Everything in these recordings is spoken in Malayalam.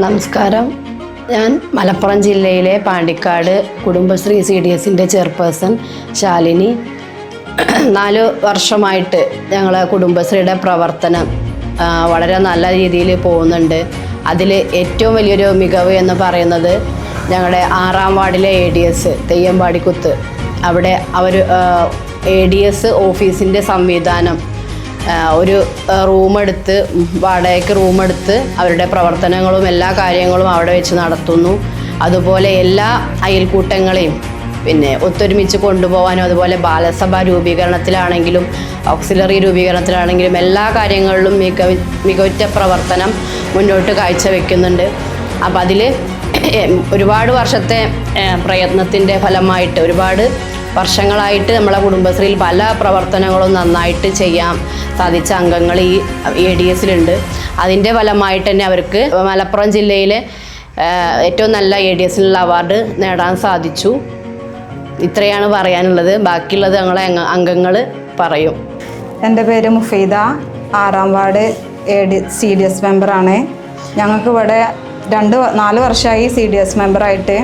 നമസ്കാരം. ഞാൻ മലപ്പുറം ജില്ലയിലെ പാണ്ടിക്കാട് കുടുംബശ്രീ CDSൻ്റെ ചെയർപേഴ്സൺ ശാലിനി. 4 വർഷമായിട്ട് ഞങ്ങളെ കുടുംബശ്രീയുടെ പ്രവർത്തനം വളരെ നല്ല രീതിയിൽ പോകുന്നുണ്ട്. അതിൽ ഏറ്റവും വലിയൊരു മികവ് എന്ന് പറയുന്നത് ഞങ്ങളുടെ 6-ാം വാർഡിലെ ADS തെയ്യമ്പാടിക്കുത്ത്, അവിടെ അവർ ADS ഓഫീസിൻ്റെ സംവിധാനം ഒരു റൂമെടുത്ത്, വാടകയ്ക്ക് റൂമെടുത്ത് അവരുടെ പ്രവർത്തനങ്ങളും എല്ലാ കാര്യങ്ങളും അവിടെ വെച്ച് നടത്തുന്നു. അതുപോലെ എല്ലാ അയൽക്കൂട്ടങ്ങളെയും ഒത്തൊരുമിച്ച് കൊണ്ടുപോകാനും, അതുപോലെ ബാലസഭ രൂപീകരണത്തിലാണെങ്കിലും ഓക്സിലറി രൂപീകരണത്തിലാണെങ്കിലും എല്ലാ കാര്യങ്ങളിലും മികവുറ്റ പ്രവർത്തനം മുന്നോട്ട് കാഴ്ചവെക്കുന്നുണ്ട്. അപ്പം അതിൽ ഒരുപാട് വർഷത്തെ പ്രയത്നത്തിൻ്റെ ഫലമായിട്ട് ഒരുപാട് വർഷങ്ങളായിട്ട് നമ്മളെ കുടുംബശ്രീയിൽ പല പ്രവർത്തനങ്ങളും നന്നായിട്ട് ചെയ്യാൻ സാധിച്ച അംഗങ്ങൾ ഈ ADSലുണ്ട്. അതിൻ്റെ ഫലമായിട്ട് തന്നെ അവർക്ക് മലപ്പുറം ജില്ലയിലെ ഏറ്റവും നല്ല ADSലുള്ള അവാർഡ് നേടാൻ സാധിച്ചു. ഇത്രയാണ് പറയാനുള്ളത്. ബാക്കിയുള്ളത് ഞങ്ങളെ അംഗങ്ങൾ പറയും. എൻ്റെ പേര് മുഫീദ, 6-ാം വാർഡ് CDS മെമ്പറാണ്. ഞങ്ങൾക്ക് ഇവിടെ 4 വർഷമായി CDS മെമ്പറായിട്ട്.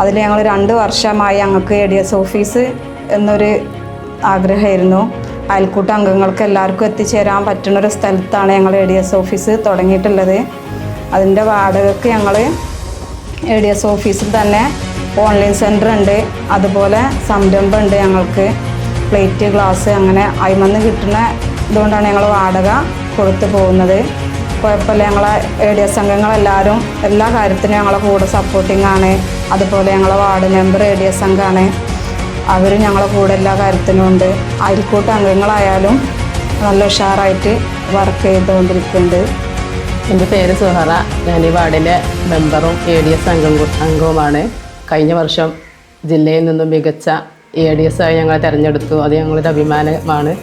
അതിൽ ഞങ്ങൾ 2 വർഷമായി ഞങ്ങൾക്ക് ADS ഓഫീസ് എന്നൊരു ആഗ്രഹമായിരുന്നു. അയൽക്കൂട്ട അംഗങ്ങൾക്ക് എല്ലാവർക്കും എത്തിച്ചേരാൻ പറ്റുന്നൊരു സ്ഥലത്താണ് ഞങ്ങൾ ADS ഓഫീസ് തുടങ്ങിയിട്ടുള്ളത്. അതിൻ്റെ വാടകയ്ക്ക് ഞങ്ങൾ ADS ഓഫീസിൽ തന്നെ ഓൺലൈൻ സെൻറ്റർ ഉണ്ട്, അതുപോലെ സംരംഭമുണ്ട്. ഞങ്ങൾക്ക് പ്ലേറ്റ്, ഗ്ലാസ് അങ്ങനെ അയിമന്ന് കിട്ടുന്ന ഇതുകൊണ്ടാണ് ഞങ്ങൾ വാടക കൊടുത്തു പോകുന്നത്. കുഴപ്പമില്ല. ഞങ്ങളെ ADS അംഗങ്ങളെല്ലാവരും എല്ലാ കാര്യത്തിനും ഞങ്ങളെ കൂടെ സപ്പോർട്ടിങ് ആണ്. അതുപോലെ ഞങ്ങളെ വാർഡ് മെമ്പർ ADS അംഗമാണ്, അവരും ഞങ്ങളെ കൂടെ എല്ലാ കാര്യത്തിനും ഉണ്ട്. അയൽക്കൂട്ട അംഗങ്ങളായാലും നല്ല ഉഷാറായിട്ട് വർക്ക് ചെയ്തുകൊണ്ടിരിക്കുന്നുണ്ട്. എൻ്റെ പേര് സുഹറ. ഞാൻ ഈ വാർഡിലെ മെമ്പറും ADS അംഗവുമാണ്. കഴിഞ്ഞ വർഷം ജില്ലയിൽ നിന്നും മികച്ച ADS ആയി ഞങ്ങളെ തിരഞ്ഞെടുത്തു. അത് ഞങ്ങളുടെ അഭിമാനമാണ്.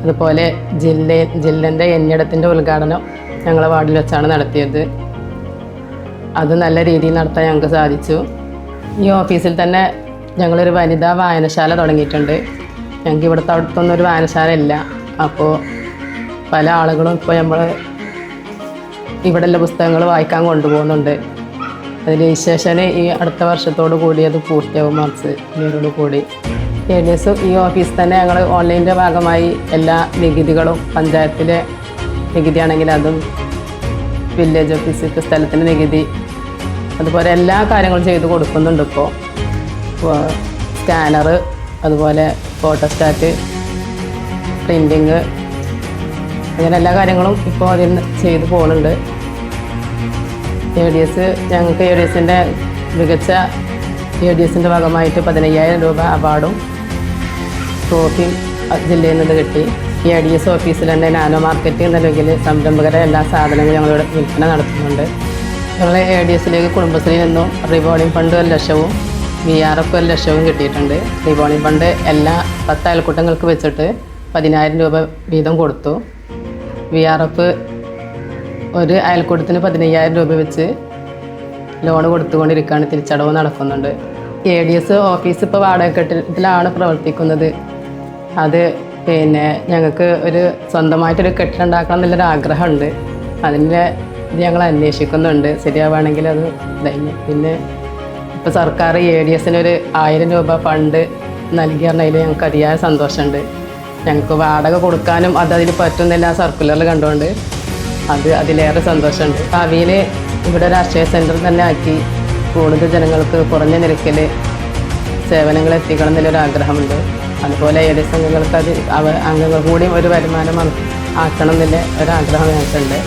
അതുപോലെ ജില്ലേൻ്റെ എന്നിടത്തിൻ്റെ ഉദ്ഘാടനം ഞങ്ങളെ വാർഡിൽ വെച്ചാണ് നടത്തിയത്. അത് നല്ല രീതിയിൽ നടത്താൻ ഞങ്ങൾക്ക് സാധിച്ചു. ഈ ഓഫീസിൽ തന്നെ ഞങ്ങളൊരു വനിതാ വായനശാല തുടങ്ങിയിട്ടുണ്ട്. ഞങ്ങൾക്ക് അടുത്തൊന്നും ഒരു വായനശാല ഇല്ല. അപ്പോൾ പല ആളുകളും ഇപ്പോൾ നമ്മൾ ഇവിടെയുള്ള പുസ്തകങ്ങൾ വായിക്കാൻ കൊണ്ടുപോകുന്നുണ്ട്. അതിൽ രജിസ്ട്രേഷന് ഈ അടുത്ത വർഷത്തോടു കൂടി അത് പൂർത്തിയാവും, മാർച്ച് കൂടി. ADS ഈ ഓഫീസിൽ തന്നെ ഞങ്ങൾ ഓൺലൈനിൻ്റെ ഭാഗമായി എല്ലാ നികുതികളും, പഞ്ചായത്തിലെ നികുതിയാണെങ്കിൽ അതും, വില്ലേജ് ഓഫീസിൽ സ്ഥലത്തിൻ്റെ നികുതി, അതുപോലെ എല്ലാ കാര്യങ്ങളും ചെയ്ത് കൊടുക്കുന്നുണ്ട്. ഇപ്പോൾ സ്കാനർ, അതുപോലെ ഫോട്ടോസ്റ്റാറ്റ്, പ്രിൻറ്റിങ്, അങ്ങനെ എല്ലാ കാര്യങ്ങളും ഇപ്പോൾ അതിൽ ചെയ്ത് പോകുന്നുണ്ട്. ഞങ്ങൾക്ക് ADSൻ്റെ മികച്ച ADSൻ്റെ ഭാഗമായിട്ട് 15,000 രൂപ അവാർഡും ട്രോഫിയും ജില്ലയിൽ നിന്ന് കിട്ടി. ഈ ADS ഓഫീസിൽ തന്നെ നാനോ മാർക്കറ്റ് എന്ന രീതിയിൽ സംരംഭകരെ എല്ലാ സാധനങ്ങളും ഞങ്ങളിവിടെ വിൽപ്പന നടത്തുന്നുണ്ട്. ഞങ്ങൾ ADSലേക്ക് കുടുംബശ്രീയിൽ നിന്നും റിവോൾവിംഗ് ഫണ്ട് 1 ലക്ഷവും VRF 1 ലക്ഷവും കിട്ടിയിട്ടുണ്ട്. റിവോൾവിംഗ് ഫണ്ട് എല്ലാ 10 അയൽക്കൂട്ടങ്ങൾക്ക് വെച്ചിട്ട് 10,000 രൂപ വീതം കൊടുത്തു. VRF ഒരു അയൽക്കൂട്ടത്തിന് 15,000 രൂപ വെച്ച് ലോൺ കൊടുത്തുകൊണ്ടിരിക്കുകയാണ്. തിരിച്ചടവ് നടക്കുന്നുണ്ട്. ADS ഓഫീസ് ഇപ്പോൾ വാടകക്കെട്ടിടത്തിലാണ് പ്രവർത്തിക്കുന്നത്. അത് ഞങ്ങൾക്ക് ഒരു സ്വന്തമായിട്ടൊരു കെട്ടിടം ഉണ്ടാക്കണം എന്നുള്ളൊരു ആഗ്രഹമുണ്ട്. അതിൻ്റെ ഇത് ഞങ്ങൾ അന്വേഷിക്കുന്നുണ്ട്. ശരിയാവുകയാണെങ്കിൽ അത് കഴിഞ്ഞു. പിന്നെ ഇപ്പോൾ സർക്കാർ ADSന് ഒരു 1000 രൂപ ഫണ്ട് നൽകി പറഞ്ഞതിൽ ഞങ്ങൾക്ക് അതിയായ സന്തോഷമുണ്ട്. ഞങ്ങൾക്ക് വാടക കൊടുക്കാനും അതിൽ പറ്റുന്നില്ല സർക്കുലറിൽ കണ്ടുകൊണ്ട് അതിലേറെ സന്തോഷമുണ്ട്. ഭാവിയിൽ ഇവിടെ രാഷ്ട്രീയ സെൻറ്റർ തന്നെ ആക്കി കൂടുതൽ ജനങ്ങൾക്ക് കുറഞ്ഞ നിരക്കിൽ സേവനങ്ങൾ എത്തിക്കണം എന്നുള്ളൊരു ആഗ്രഹമുണ്ട്. അതുപോലെ ADS അംഗങ്ങൾക്ക് അംഗങ്ങൾ കൂടി ഒരു വരുമാനം ആക്കണം എന്നുള്ള ഒരാഗ്രഹം ഞങ്ങൾക്കുണ്ട്.